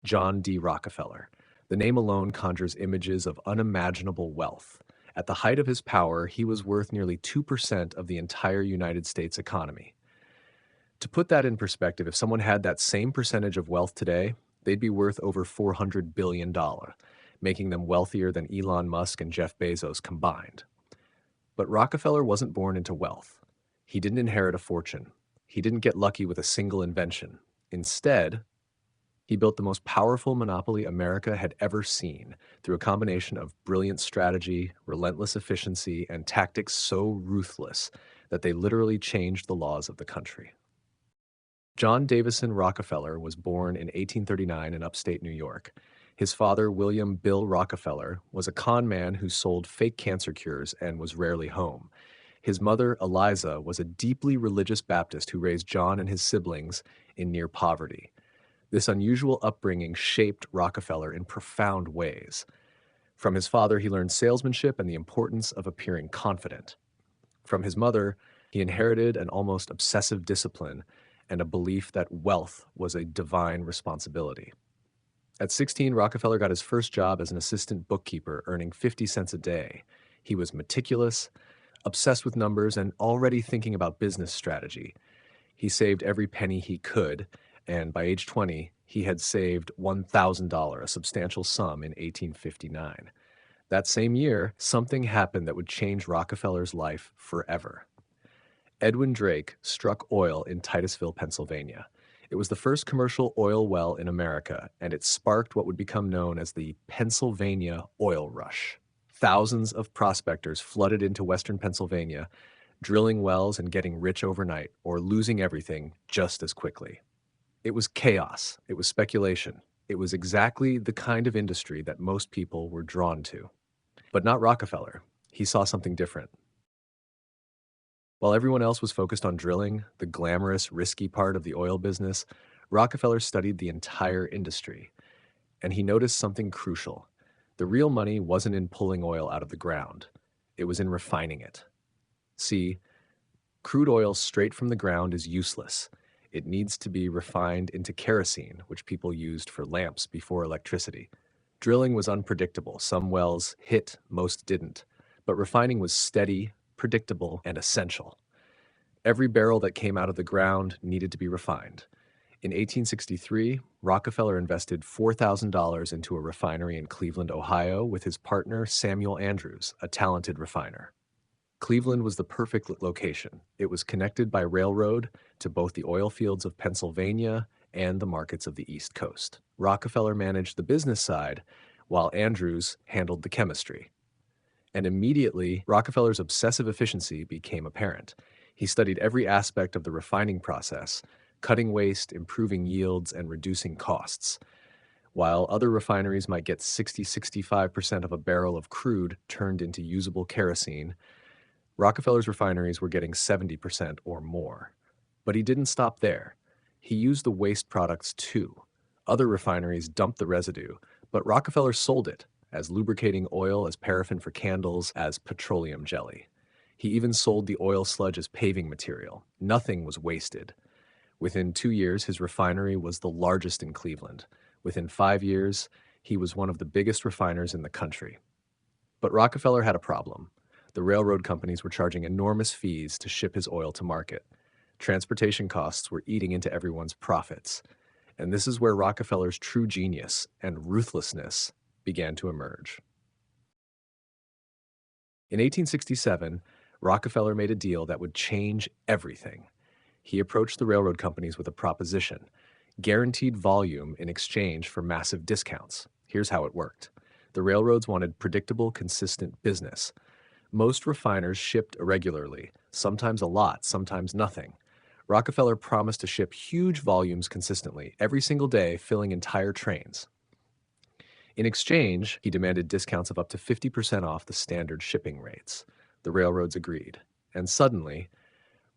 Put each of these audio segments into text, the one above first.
John D. Rockefeller. The name alone conjures images of unimaginable wealth. At the height of his power, he was worth nearly 2% of the entire United States economy. To put that in perspective, if someone had that same percentage of wealth today, they'd be worth over $400 billion, making them wealthier than Elon Musk and Jeff Bezos combined. But Rockefeller wasn't born into wealth. He didn't inherit a fortune. He didn't get lucky with a single invention. Instead, he built the most powerful monopoly America had ever seen through a combination of brilliant strategy, relentless efficiency, and tactics so ruthless that they literally changed the laws of the country. John Davison Rockefeller was born in 1839 in upstate New York. His father, William Bill Rockefeller, was a con man who sold fake cancer cures and was rarely home. His mother, Eliza, was a deeply religious Baptist who raised John and his siblings in near poverty. This unusual upbringing shaped Rockefeller in profound ways. From his father, he learned salesmanship and the importance of appearing confident. From his mother, he inherited an almost obsessive discipline and a belief that wealth was a divine responsibility. At 16, Rockefeller got his first job as an assistant bookkeeper, earning 50 cents a day. He was meticulous, obsessed with numbers, and already thinking about business strategy. He saved every penny he could, and by age 20, he had saved $1,000, a substantial sum in 1859. That same year, something happened that would change Rockefeller's life forever. Edwin Drake struck oil in Titusville, Pennsylvania. It was the first commercial oil well in America, and it sparked what would become known as the Pennsylvania Oil Rush. Thousands of prospectors flooded into western Pennsylvania, drilling wells and getting rich overnight, or losing everything just as quickly. It was chaos. It was speculation. It was exactly the kind of industry that most people were drawn to. But not Rockefeller. He saw something different. While everyone else was focused on drilling, the glamorous, risky part of the oil business, Rockefeller studied the entire industry. And he noticed something crucial. The real money wasn't in pulling oil out of the ground. It was in refining it. See, crude oil straight from the ground is useless. It needs to be refined into kerosene, which people used for lamps before electricity. Drilling was unpredictable. Some wells hit, most didn't. But refining was steady, predictable, and essential. Every barrel that came out of the ground needed to be refined. In 1863, Rockefeller invested $4,000 into a refinery in Cleveland, Ohio, with his partner Samuel Andrews, a talented refiner. Cleveland was the perfect location. It was connected by railroad to both the oil fields of Pennsylvania and the markets of the East Coast. Rockefeller managed the business side, while Andrews handled the chemistry. And immediately, Rockefeller's obsessive efficiency became apparent. He studied every aspect of the refining process, cutting waste, improving yields, and reducing costs. While other refineries might get 60-65% of a barrel of crude turned into usable kerosene, Rockefeller's refineries were getting 70% or more. But he didn't stop there. He used the waste products too. Other refineries dumped the residue, but Rockefeller sold it as lubricating oil, as paraffin for candles, as petroleum jelly. He even sold the oil sludge as paving material. Nothing was wasted. Within 2 years, his refinery was the largest in Cleveland. Within 5 years, he was one of the biggest refiners in the country. But Rockefeller had a problem. The railroad companies were charging enormous fees to ship his oil to market. Transportation costs were eating into everyone's profits. And this is where Rockefeller's true genius and ruthlessness began to emerge. In 1867, Rockefeller made a deal that would change everything. He approached the railroad companies with a proposition: guaranteed volume in exchange for massive discounts. Here's how it worked. The railroads wanted predictable, consistent business. Most refiners shipped irregularly, sometimes a lot, sometimes nothing. Rockefeller promised to ship huge volumes consistently, every single day, filling entire trains. In exchange, he demanded discounts of up to 50% off the standard shipping rates. The railroads agreed. And suddenly,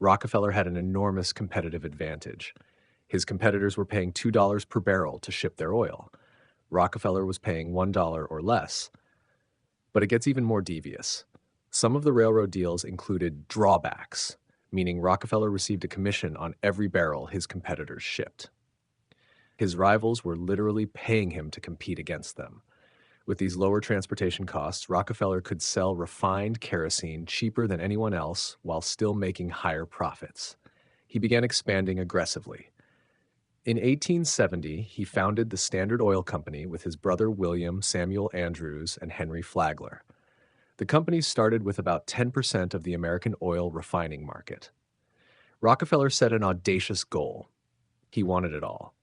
Rockefeller had an enormous competitive advantage. His competitors were paying $2 per barrel to ship their oil. Rockefeller was paying $1 or less. But it gets even more devious. Some of the railroad deals included drawbacks, meaning Rockefeller received a commission on every barrel his competitors shipped. His rivals were literally paying him to compete against them. With these lower transportation costs, Rockefeller could sell refined kerosene cheaper than anyone else while still making higher profits. He began expanding aggressively. In 1870, he founded the Standard Oil Company with his brother William Samuel Andrews and Henry Flagler. The company started with about 10% of the American oil refining market. Rockefeller set an audacious goal. He wanted it all.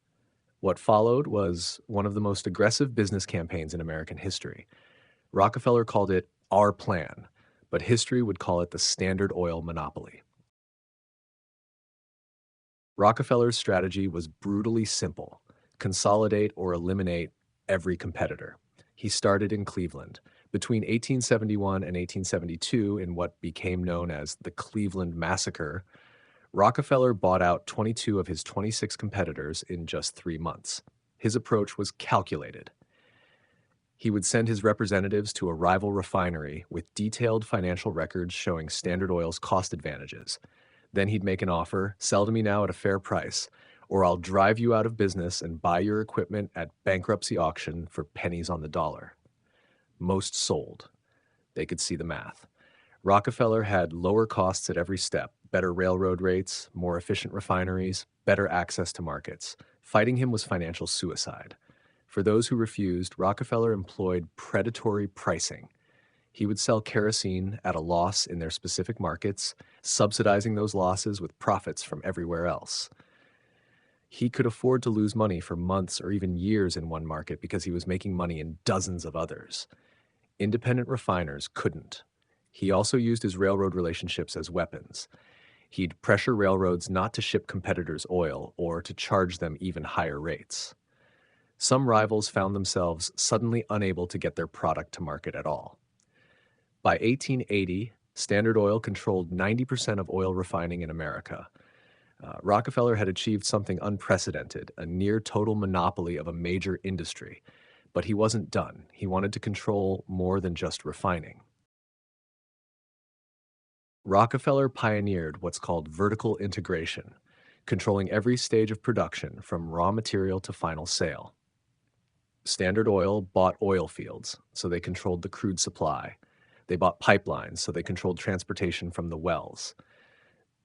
What followed was one of the most aggressive business campaigns in American history. Rockefeller called it our plan, but history would call it the Standard Oil monopoly. Rockefeller's strategy was brutally simple: consolidate or eliminate every competitor. He started in Cleveland. Between 1871 and 1872, in what became known as the Cleveland Massacre, Rockefeller bought out 22 of his 26 competitors in just 3 months. His approach was calculated. He would send his representatives to a rival refinery with detailed financial records showing Standard Oil's cost advantages. Then he'd make an offer: sell to me now at a fair price, or I'll drive you out of business and buy your equipment at bankruptcy auction for pennies on the dollar. Most sold. They could see the math. Rockefeller had lower costs at every step: better railroad rates, more efficient refineries, better access to markets. Fighting him was financial suicide. For those who refused, Rockefeller employed predatory pricing. He would sell kerosene at a loss in their specific markets, subsidizing those losses with profits from everywhere else. He could afford to lose money for months or even years in one market because he was making money in dozens of others. Independent refiners couldn't. He also used his railroad relationships as weapons. He'd pressure railroads not to ship competitors' oil or to charge them even higher rates. Some rivals found themselves suddenly unable to get their product to market at all. By 1880, Standard Oil controlled 90% of oil refining in America. Rockefeller had achieved something unprecedented, a near total monopoly of a major industry. But he wasn't done. He wanted to control more than just refining. Rockefeller pioneered what's called vertical integration, controlling every stage of production from raw material to final sale. Standard Oil bought oil fields, so they controlled the crude supply. They bought pipelines, so they controlled transportation from the wells.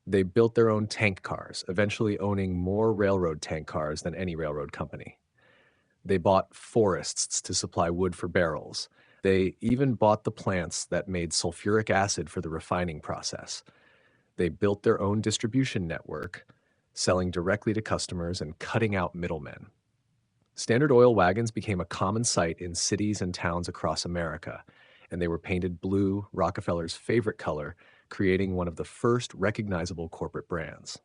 They built their own tank cars, eventually owning more railroad tank cars than any railroad company. They bought forests to supply wood for barrels. They even bought the plants that made sulfuric acid for the refining process. They built their own distribution network, selling directly to customers and cutting out middlemen. Standard Oil wagons became a common sight in cities and towns across America, and they were painted blue, Rockefeller's favorite color, creating one of the first recognizable corporate brands.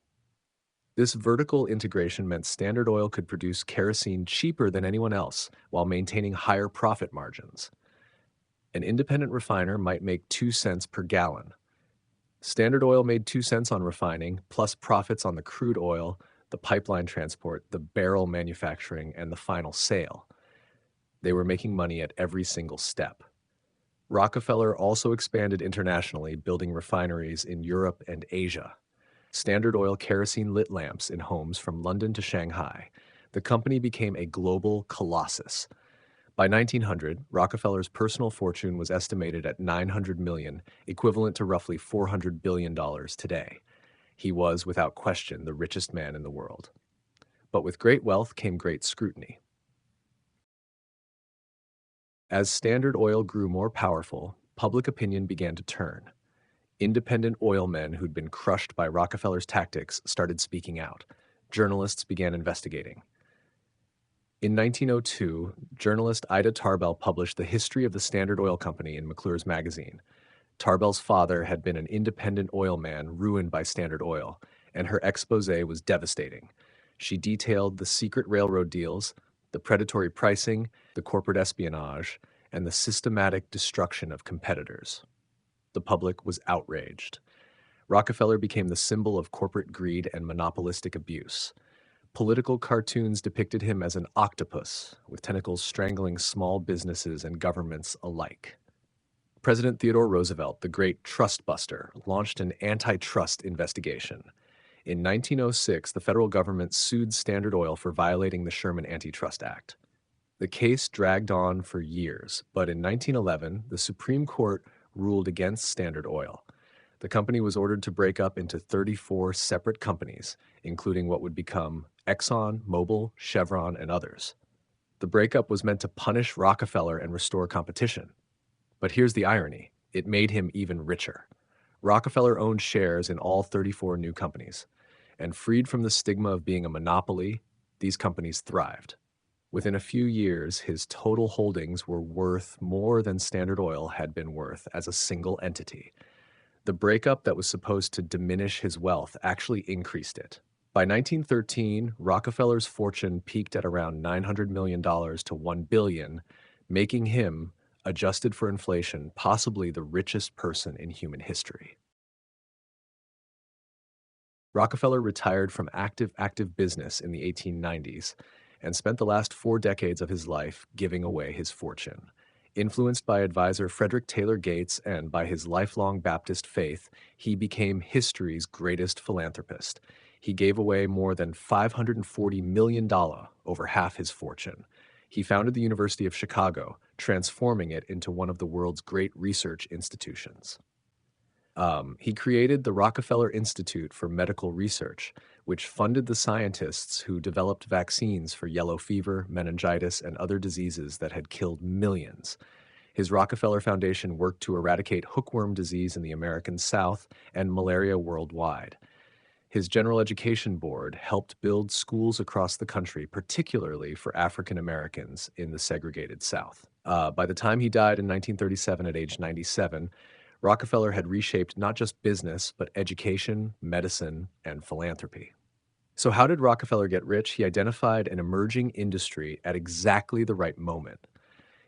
This vertical integration meant Standard Oil could produce kerosene cheaper than anyone else while maintaining higher profit margins. An independent refiner might make 2 cents per gallon. Standard Oil made 2 cents on refining, plus profits on the crude oil, the pipeline transport, the barrel manufacturing, and the final sale. They were making money at every single step. Rockefeller also expanded internationally, building refineries in Europe and Asia. Standard Oil kerosene lit lamps in homes from London to Shanghai. The company became a global colossus. By 1900, Rockefeller's personal fortune was estimated at $900 million, equivalent to roughly $400 billion today. He was, without question, the richest man in the world. But with great wealth came great scrutiny. As Standard Oil grew more powerful, public opinion began to turn. Independent oil men who'd been crushed by Rockefeller's tactics started speaking out. Journalists began investigating. In 1902, journalist Ida Tarbell published The History of the Standard Oil Company in McClure's magazine. Tarbell's father had been an independent oil man ruined by Standard Oil, and her expose was devastating. She detailed the secret railroad deals, the predatory pricing, the corporate espionage, and the systematic destruction of competitors. The public was outraged. Rockefeller became the symbol of corporate greed and monopolistic abuse. Political cartoons depicted him as an octopus, with tentacles strangling small businesses and governments alike. President Theodore Roosevelt, the great trust buster, launched an antitrust investigation. In 1906, the federal government sued Standard Oil for violating the Sherman Antitrust Act. The case dragged on for years, but in 1911, the Supreme Court ruled against Standard Oil. The company was ordered to break up into 34 separate companies, including what would become Exxon, Mobil, Chevron, and others. The breakup was meant to punish Rockefeller and restore competition. But here's the irony: it made him even richer. Rockefeller owned shares in all 34 new companies, and freed from the stigma of being a monopoly, these companies thrived. Within a few years, his total holdings were worth more than Standard Oil had been worth as a single entity. The breakup that was supposed to diminish his wealth actually increased it. By 1913, Rockefeller's fortune peaked at around $900 million to $1 billion, making him, adjusted for inflation, possibly the richest person in human history. Rockefeller retired from active business in the 1890s and spent the last 4 decades of his life giving away his fortune. Influenced by advisor Frederick Taylor Gates and by his lifelong Baptist faith, he became history's greatest philanthropist. He gave away more than $540 million, over half his fortune. He founded the University of Chicago, transforming it into one of the world's great research institutions. He created the Rockefeller Institute for Medical Research, which funded the scientists who developed vaccines for yellow fever, meningitis, and other diseases that had killed millions. His Rockefeller Foundation worked to eradicate hookworm disease in the American South and malaria worldwide. His General Education Board helped build schools across the country, particularly for African Americans in the segregated South. By the time he died in 1937 at age 97, Rockefeller had reshaped not just business, but education, medicine, and philanthropy. So how did Rockefeller get rich? He identified an emerging industry at exactly the right moment.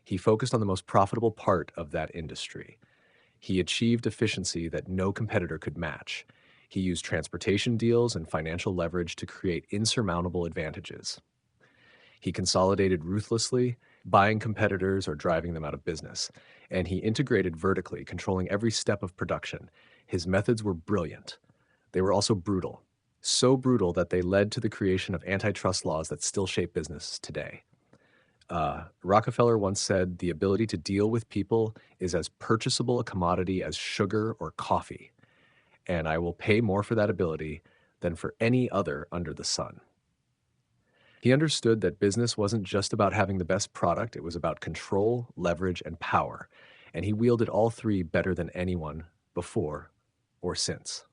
He focused on the most profitable part of that industry. He achieved efficiency that no competitor could match. He used transportation deals and financial leverage to create insurmountable advantages. He consolidated ruthlessly, buying competitors or driving them out of business. And he integrated vertically, controlling every step of production. His methods were brilliant. They were also brutal. So brutal that they led to the creation of antitrust laws that still shape business today. Rockefeller once said, "The ability to deal with people is as purchasable a commodity as sugar or coffee, and I will pay more for that ability than for any other under the sun." He understood that business wasn't just about having the best product, it was about control, leverage, and power, and he wielded all three better than anyone before or since.